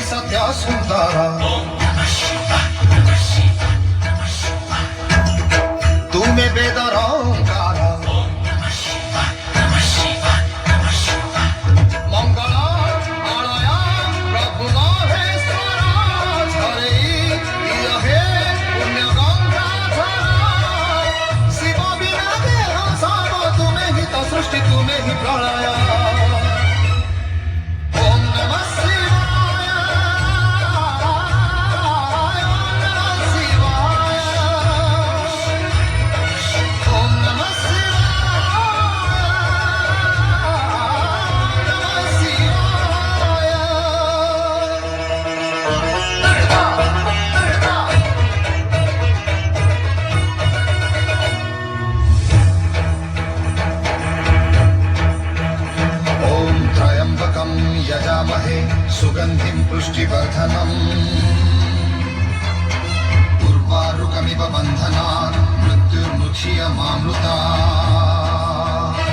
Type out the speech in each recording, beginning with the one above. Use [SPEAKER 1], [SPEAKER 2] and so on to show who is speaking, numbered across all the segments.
[SPEAKER 1] सत्य सुंदर तुमे वेदर ओंकार मंगल आलय प्रभु महेश्वर झरे हे पुण्य गंगा धर शिव बिना देह सब तुमे ही तो सृष्टि तुमे ही प्रलय यजामहे सुगंधिं पुष्टिवर्धनम् उर्वारुकमिव बन्धनात् मृत्युर्मुक्षीयमामृतात्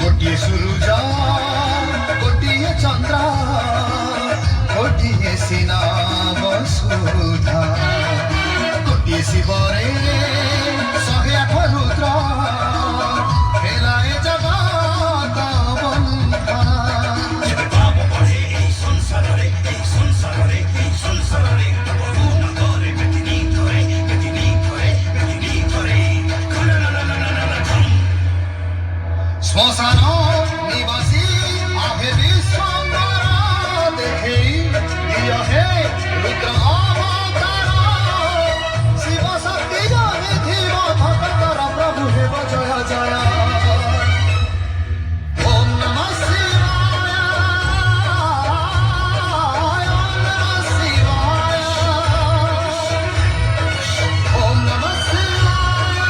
[SPEAKER 1] कोटिये सूरुजा कोटिये चंद्र कोटिये सिना वसुधा कोटिये शिवरे शहे आठ रुद्र खेलाए जगत बंधन श्मशान निवासी आहे विश्वम्भर देखे हे रुद्र अवतार शिव शक्ति जय धीर भक्तर प्रभु हे जय जय ओम नमः शिवाय ओम नमः शिवाय ओम नमः शिवाय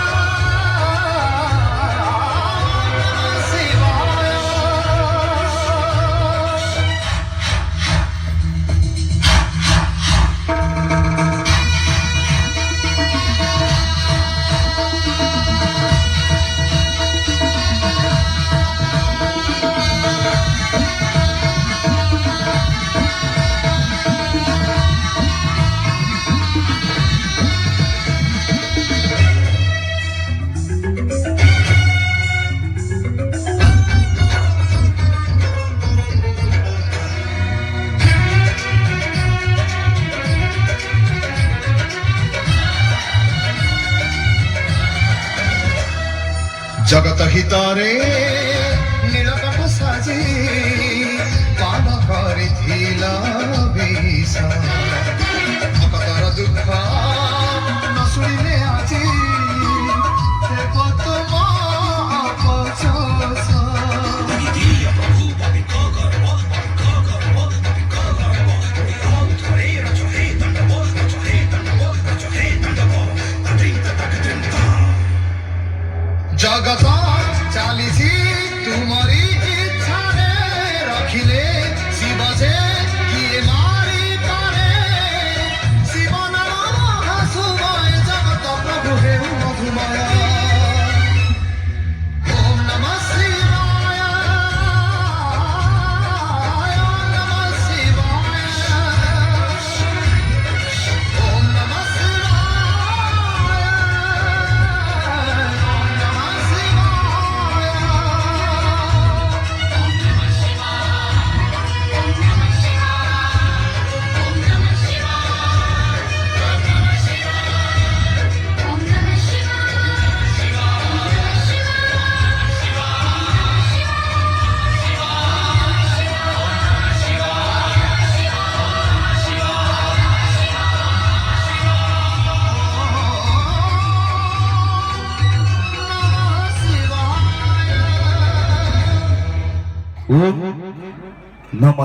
[SPEAKER 1] जगत हितरे नीलकंठ साजी पान करिथिल विष भक्तर दुख न शुणिले आजी देव तुम अपचोष जगत चालीसी तुमरी इच्छा रे रखिले शिव जे किए मारी पारे शिव नाम हसुमय जगत प्रभु हे मधुमय ओम नमः शिवाय ओम नमः शिवाय ओम नमः
[SPEAKER 2] ओम नमः